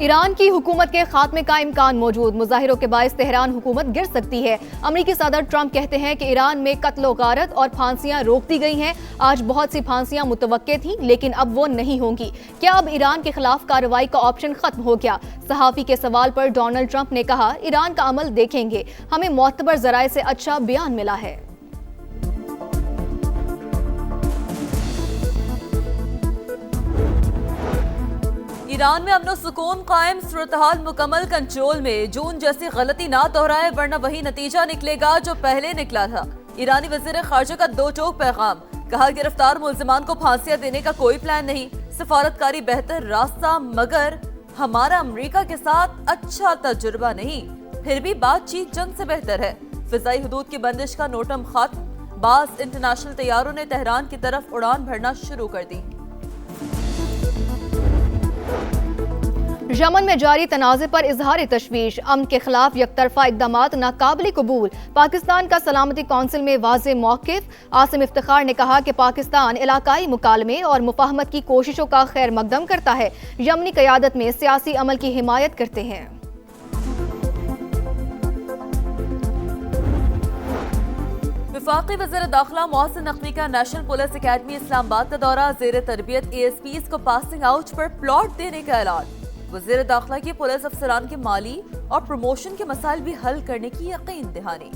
Iran की हुकूमत के खात्मे का इम्कान मौजूद। मुजाहिरों के बायस तेहरान हुकूमत गिर सकती है। अमरीकी सदर ट्रंप कहते हैं कि ईरान में कत्ल गारत और फांसियां रोक दी गई हैं। आज बहुत सी फांसियां मुतवक्के थीं, लेकिन अब वो नहीं होंगी। क्या अब ईरान के खिलाफ कार्रवाई का ऑप्शन खत्म हो गया? सहाफी के सवाल पर डोनाल्ड ट्रंप ने कहा, ईरान का अमल देखेंगे, हमें मोतबर जराए से अच्छा बयान मिला है। ईरान में अमन सुकून कायम, सूरत-हाल मुकम्मल कंट्रोल में। जून जैसी गलती ना दोहराए, वरना वही नतीजा निकलेगा जो पहले निकला था। ईरानी वज़ीर ख़ारजा का दो टोक पैगाम, कहा गिरफ्तार मुल्ज़िमान को फांसियां देने का कोई प्लान नहीं। सफारतकारी बेहतर रास्ता, मगर हमारा अमरीका के साथ अच्छा तजुर्बा नहीं। फिर भी बातचीत जंग से बेहतर है। फिजाई हदूद की बंदिश का नोटम खत्म। बास इंटरनेशनल तैयारों ने तेहरान की तरफ उड़ान भरना शुरू कर दी। यमन में जारी तनाज़े पर इजहार तशवीश, अमन के खिलाफ यकतरफा इक़दामात नाकाबिल कबूल। पाकिस्तान का सलामती कौंसिल में वाज़े मौक़िफ़। आसिम इफ्तिखार ने कहा कि पाकिस्तान इलाकाई मुकालमे और मुफाहमत की कोशिशों का खैर मकदम करता है। यमनी क़यादत में सियासी अमल की हिमायत करते हैं। वफाकी वज़ीर दाखिला मोहसिन नकवी का नेशनल पुलिस अकेडमी इस्लामाबाद का दौरा, ज़ेर तरबियत ASPs को पासिंग आउट पर प्लॉट देने का ऐलान। वज़ीर दाखिला की पुलिस अफसरान के माली और प्रमोशन के मसाइल भी हल करने की यकीन दहानी।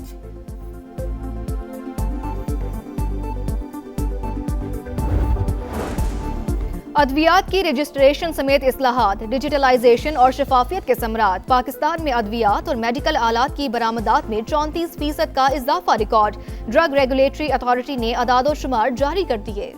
अद्वियात की रजिस्ट्रेशन समेत इस्लाहात, डिजिटलाइजेशन और शफाफियत के समरात। पाकिस्तान में अद्वियात और मेडिकल आलात की बरामदात में 34% का इजाफा रिकॉर्ड। ड्रग रेगुलेटरी अथॉरिटी ने अदादो शुमार जारी कर दिए।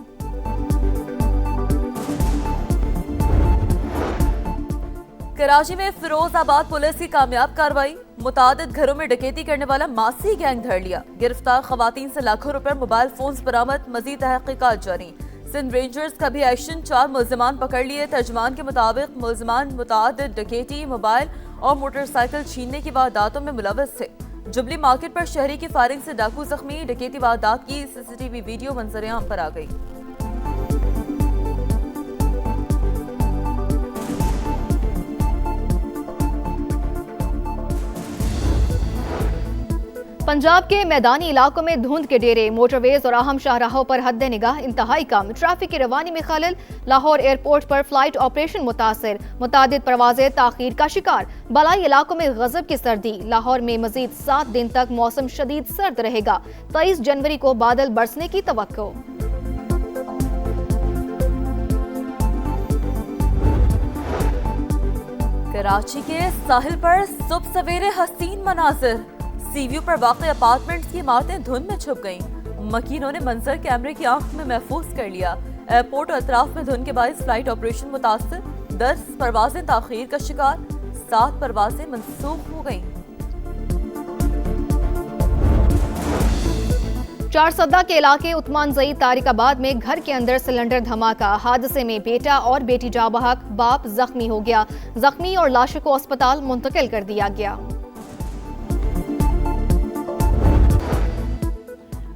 कराची में फिरोजाबाद पुलिस की कामयाब कार्रवाई, मुतादिद घरों में डकैती करने वाला मासी गैंग धर लिया। गिरफ्तार खवातीन से लाखों रुपए मोबाइल फोन्स बरामद, मजीद तहकीकात जारी। सिंध रेंजर्स का भी एक्शन, 4 मुल्जिमान पकड़ लिए। तर्जमान के मुताबिक मुल्जिमान मुतादिद डकैती, मोबाइल और मोटरसाइकिल छीनने की वारदातों में मुलव्वस थे। जुबली मार्केट पर शहरी की फायरिंग से डाकू जख्मी, डकैती वारदात की CCTV वीडियो मंजर-ए-आम पर आ गई। पंजाब के मैदानी इलाकों में धुंध के डेरे, मोटरवेज और अहम शाहराहों पर हद निगाह इंतहाई कम। ट्रैफिक की रवानी में खलल, लाहौर एयरपोर्ट पर फ्लाइट ऑपरेशन मुतासर, मुतादिद परवाजें ताखीर का शिकार। बलाई इलाकों में गजब की सर्दी, लाहौर में मजीद 7 दिन तक मौसम शदीद सर्द रहेगा। 23 जनवरी को बादल बरसने की तवक्को। कराची के साहिल पर सुबह सवेरे हसीन मनाजिर, सीव्यू पर वाक़ अपार्टमेंट्स की इमारतें धुंध में छुप गईं। मकीनों ने मंजर कैमरे की आंख में महफूज कर लिया। एयरपोर्ट और अतराफ में धुंध के बायस फ्लाइट ऑपरेशन मुतासर, 10 परवाजें ताखीर का शिकार, 7 परवाजें मनसूख हो गईं। चारसद्दा के इलाके उस्मानजई तारिकाबाद में घर के अंदर सिलेंडर धमाका। हादसे में बेटा और बेटी जाँ बहक, बाप जख्मी हो गया। जख्मी और लाशों को अस्पताल मुंतकिल कर दिया गया।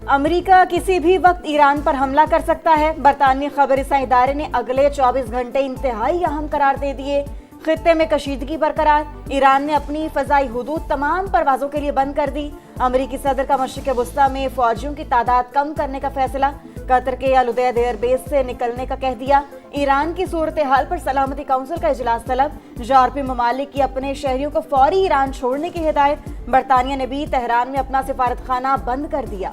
अमेरिका किसी भी वक्त ईरान पर हमला कर सकता है। बरतानवी खबरसां इदारे ने अगले 24 घंटे इंतहाई अहम करार दे दिए। खित्ते में कशीदगी बरकरार, ईरान ने अपनी फजाई हुदूद तमाम परवाजों के लिए बंद कर दी। अमेरिकी सदर का मशरिक़ वुस्ता में फौजियों की तादाद कम करने का फैसला। कतर के अल उदैद एयरबेस से निकलने का कह दिया। ईरान की सूरत हाल पर सलामती काउंसिल का इजलास तलब। यूरोपीय ममालिक की अपने शहरियों को फौरी ईरान छोड़ने की हिदायत। बरतानिया ने भी तेहरान में अपना सिफारत खाना बंद कर दिया।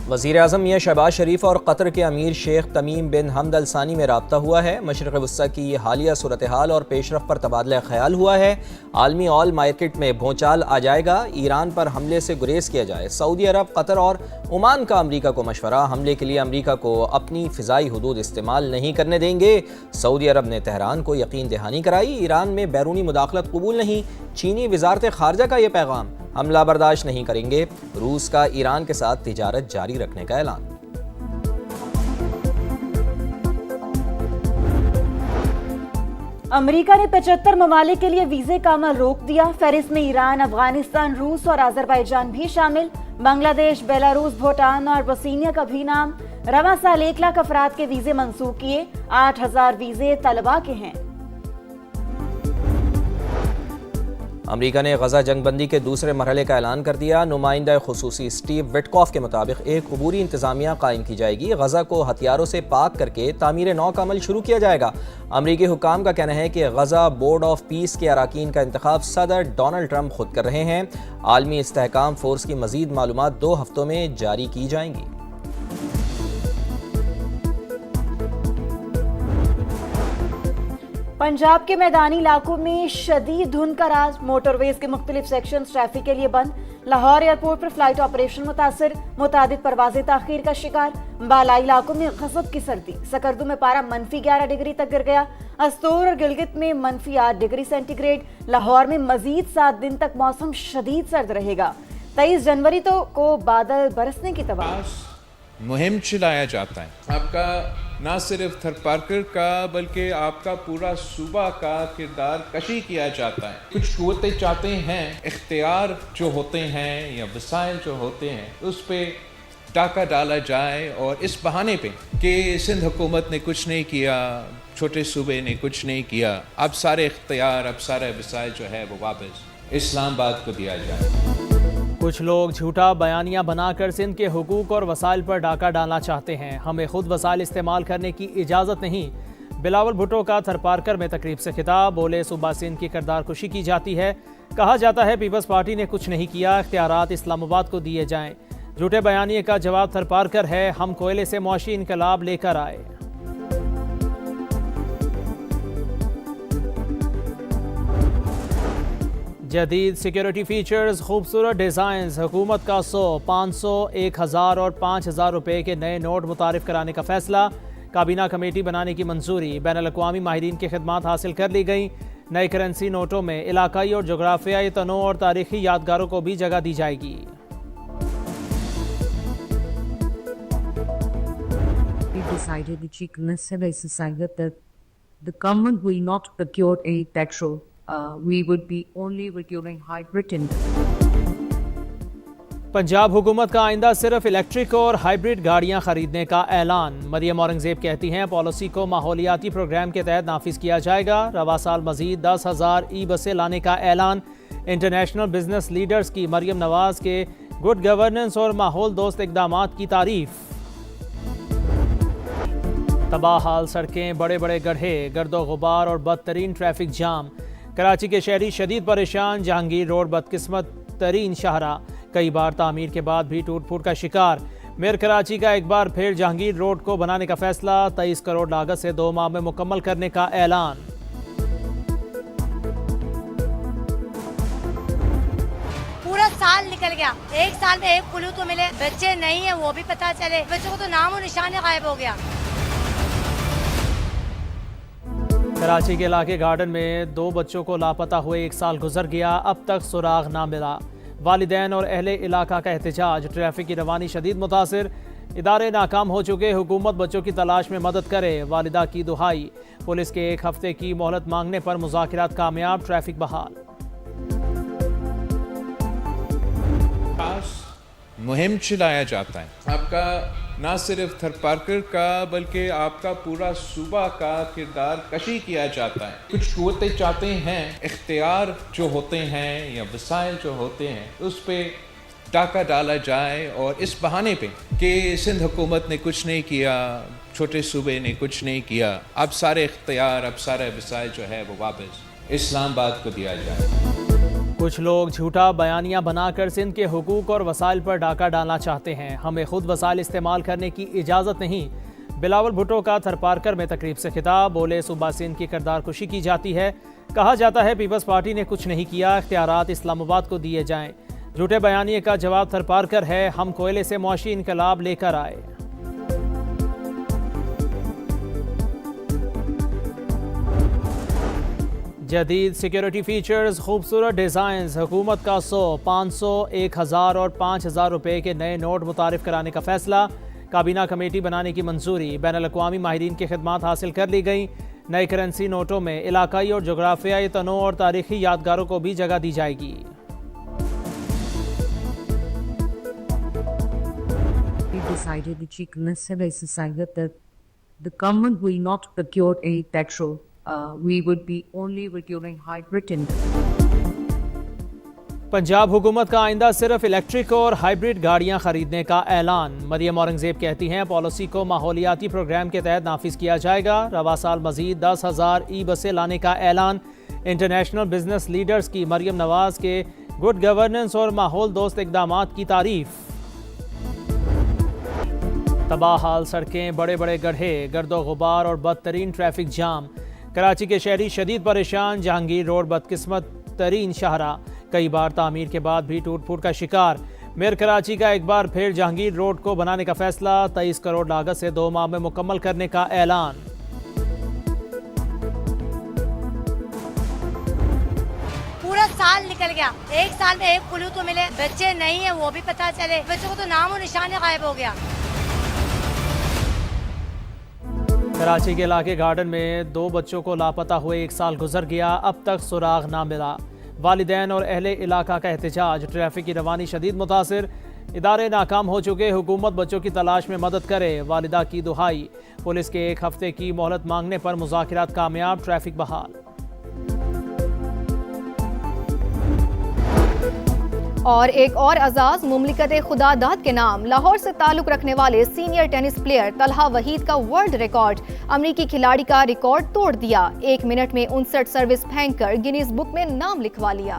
वज़ीर आज़म मियां शहबाज शरीफ और कतर के अमीर शेख तमीम बिन हमद अल सानी में राब्ता हुआ है। मशरिक़ वुस्ता की हालिया सूरत हाल और पेशरफ पर तबादला ख्याल हुआ है। आलमी ऑयल मार्केट में भूचाल आ जाएगा, ईरान पर हमले से गुरेज किया जाए। सऊदी अरब, कतर और ओमान का अमरीका को मशवरा, हमले के लिए अमरीका को अपनी फ़िज़ाई हुदूद इस्तेमाल नहीं करने देंगे। सऊदी अरब ने तेहरान को यकीन दहानी कराई, ईरान में बैरूनी मुदाखलत कबूल नहीं। चीनी वज़ारत ख़ारजा का ये पैगाम, हमला बर्दाश्त नहीं करेंगे। रूस का ईरान के साथ तिजारत जारी रखने का ऐलान। अमेरिका ने 75 ममालिक के लिए वीजे का अमल रोक दिया। फहरिस्त में ईरान, अफगानिस्तान, रूस और अजरबैजान भी शामिल। बांग्लादेश, बेलारूस, भूटान और बोस्निया का भी नाम। रवा साल 1 लाख अफराद के वीजे मंसूख किए, 8000 वीजे तलबा के हैं। अमरीका ने गजा जंगबंदी के दूसरे मरहले का ऐलान कर दिया। नुमाइंदा खुसूसी स्टीव विटकॉफ के मुताबिक एक अबूरी इंतजामिया कायम की जाएगी। गजा को हथियारों से पाक करके तामीर नौ का अमल शुरू किया जाएगा। अमरीकी हुकाम का कहना है कि गजा बोर्ड ऑफ पीस के अराकीन का इंतखाब सदर डोनाल्ड ट्रंप खुद कर रहे हैं। आलमी इस्तेहकाम फोर्स की मजीद मालूमात 2 हफ्तों में जारी की जाएंगी। पंजाब के मैदानी इलाकों में शदीद धुंध का राज, मोटरवेज के मुख्तलिफ सेक्शन ट्रैफिक के लिए बंद। लाहौर एयरपोर्ट पर फ्लाइट ऑपरेशन मुतासर, मुतादिद परवाजें ताखीर का शिकार। बालाई इलाकों में गजब की सर्दी, सकरदू में पारा -11 डिग्री तक गिर गया। अस्तोर और गिलगित में -8 डिग्री सेंटीग्रेड। लाहौर में मजीद 7 दिन तक मौसम शदीद सर्द रहेगा। 23 जनवरी को बादल बरसने की तवाक़ा। मुहिम चलाया जाता है आपका ना सिर्फ थरपारकर का बल्कि आपका पूरा सूबा का किरदार कशी किया जाता है। कुछ कुव्वतें चाहते हैं इख्तियार जो होते हैं या वसाइल जो होते हैं उस पर टाका डाला जाए और इस बहाने पे कि सिंध हुकूमत ने कुछ नहीं किया, छोटे सूबे ने कुछ नहीं किया, अब सारे इख्तियार अब सारे वसाइल जो है वो वापस इस्लामाबाद को दिया जाए। कुछ लोग झूठा बयानिया बनाकर सिंध के हुकूक और वसाइल पर डाका डालना चाहते हैं। हमें खुद वसाइल इस्तेमाल करने की इजाज़त नहीं। बिलावल भुट्टो का थरपारकर में तकरीब से खिताब, बोले सूबा सिंध की किरदार कुशी की जाती है। कहा जाता है पीपल्स पार्टी ने कुछ नहीं किया, इख्तियारात इस्लामाबाद को दिए जाएं। झूठे बयानिए का जवाब थरपारकर है, हम कोयले से मुआशी इनकलाब लेकर आए। जदीद सिक्योरिटी फीचर्स, खूबसूरत डिज़ाइंस, हुकूमत का 100, 500, 1000 और 5000 रुपये के नए नोट मुतारिफ कराने का फैसला। काबीना कमेटी बनाने की मंजूरी, बैनुल-अक़वामी माहिरीन की खिदमात हासिल कर ली गई। नई करेंसी नोटों में इलाकाई और जोग्राफियाई तनों और तारीखी यादगारों को भी जगह दी जाएगी। Decided the Chief Minister decided that the government will not procure any petrol. We would be only procuring hybrid in. Punjab हुकूमत का आइंदा सिर्फ इलेक्ट्रिक और हाइब्रिड गाड़ियां खरीदने का ऐलान। मरियम औरंगजेब कहती हैं पॉलिसी को माहौलियाती प्रोग्राम के तहत नाफिज किया जाएगा। रवा साल मजीद 10,000 ई बसें लाने का ऐलान। इंटरनेशनल बिजनेस लीडर्स की मरियम नवाज के गुड गवर्नेंस और माहौल दोस्त इकदामात की तारीफ। तबाह हाल सड़कें, बड़े बड़े गड्ढे, गर्दो गुबार और बदतरीन ट्रैफिक जाम। कराची के शहरी शदीद परेशान। जहांगीर रोड बदकिस्मत तरीन शाहरा, कई बार तामीर के बाद भी टूट फूट का शिकार। मेयर कराची का एक बार फिर जहांगीर रोड को बनाने का फैसला। 23 करोड़ लागत से 2 माह में मुकम्मल करने का ऐलान। पूरा साल निकल गया, 1 साल में 1 कुल्लू तो मिले, बच्चे नहीं है वो भी पता चले, बच्चों को तो नाम और निशान गायब हो गया। कराची के इलाके गार्डन में 2 बच्चों को लापता हुए 1 साल गुजर गया, अब तक सुराग ना मिला। वालिदैन और अहले इलाका का एहतजाज। ट्रैफिक की रवानी शदीद मुतासिर, इदारे नाकाम हो चुके, हुकूमत बच्चों की तलाश में मदद करे, वालिदा की दुहाई। पुलिस के 1 हफ्ते की मोहलत मांगने पर मुज़ाकिरात कामयाब, ट्रैफिक बहाल। मुहिम चलाया जाता है आपका ना सिर्फ थरपारकर का बल्कि आपका पूरा सूबा का किरदार कशी किया जाता है। कुछ कुव्वतें चाहते हैं इख्तियार जो होते हैं या वसाइल जो होते हैं उस पर टाका डाला जाए और इस बहाने पे कि सिंध हुकूमत ने कुछ नहीं किया, छोटे सूबे ने कुछ नहीं किया, अब सारे इख्तियार अब सारे वसाइल जो है वो वापस इस्लामाबाद को दिया जाए। कुछ लोग झूठा बयानिया बनाकर सिंध के हुकूक और वसाइल पर डाका डालना चाहते हैं। हमें खुद वसाइल इस्तेमाल करने की इजाज़त नहीं। बिलावल भुट्टो का थरपारकर में तकरीब से खिताब, बोले सूबा सिंध की किरदार कुशी की जाती है। कहा जाता है पीपल्स पार्टी ने कुछ नहीं किया, इख्तियारात इस्लामाबाद को दिए जाएं। झूठे बयानिए का जवाब थरपारकर है, हम कोयले से मुआशी इनकलाब लेकर आए। जदीद सिक्योरिटी फीचर्स, खूबसूरत डिज़ाइंस, हुकूमत का 100, 500, 1000 और 5000 रुपये के नए नोट मुतारिफ कराने का फैसला। काबीना कमेटी बनाने की मंजूरी, बैनुल-अक़वामी माहिरीन की खिदमात हासिल कर ली गई। नई करेंसी नोटों में इलाकाई और जोग्राफियाई तनों और तारीखी यादगारों को भी जगह दी जाएगी। decided the Chief Minister decided that the government will not procure any petrol. We would be only procuring hybrid and Punjab हुकूमत का आइंदा सिर्फ इलेक्ट्रिक और हाइब्रिड गाड़ियां खरीदने का ऐलान। मरियम औरंगजेब कहती हैं पॉलिसी को माहौलियाती प्रोग्राम के तहत नाफिज किया जाएगा। रवा साल मजीद 10,000 ई बसें लाने का ऐलान। इंटरनेशनल बिजनेस लीडर्स की मरियम नवाज के गुड गवर्नेंस और माहौल दोस्त इकदामात की तारीफ। तबाह हाल सड़कें, बड़े बड़े गड्ढे, गर्दो गुबार और बदतरीन ट्रैफिक जाम। कराची के शहरी शदीद परेशान। जहांगीर रोड बदकिस्मत तरीन शाहरा, कई बार तामीर के बाद भी टूट फूट का शिकार। मेयर कराची का एक बार फिर जहांगीर रोड को बनाने का फैसला। 23 करोड़ लागत से 2 माह में मुकम्मल करने का ऐलान। पूरा साल निकल गया, एक साल में एक कुल्लू तो मिले, बच्चे नहीं है वो भी पता चले, बच्चों को तो नाम और निशान गायब हो गया। कराची के इलाके गार्डन में 2 बच्चों को लापता हुए 1 साल गुजर गया, अब तक सुराग ना मिला। वालिदैन और अहले इलाका का एहतजाज। ट्रैफिक की रवानी शदीद मुतासिर, इदारे नाकाम हो चुके, हुकूमत बच्चों की तलाश में मदद करे। वालिदा की दुहाई। पुलिस के 1 हफ्ते की मोहलत मांगने पर मुज़ाकिरात कामयाब, ट्रैफिक बहाल। और एक और अजाज मुमलिकत खुदादाद के नाम। लाहौर से ताल्लुक रखने वाले senior tennis player Talha Waheed का वर्ल्ड रिकॉर्ड। अमरीकी खिलाड़ी का रिकॉर्ड तोड़ दिया। 1 मिनट में 59 सर्विस फेंक कर गिनीज बुक में नाम लिखवा लिया।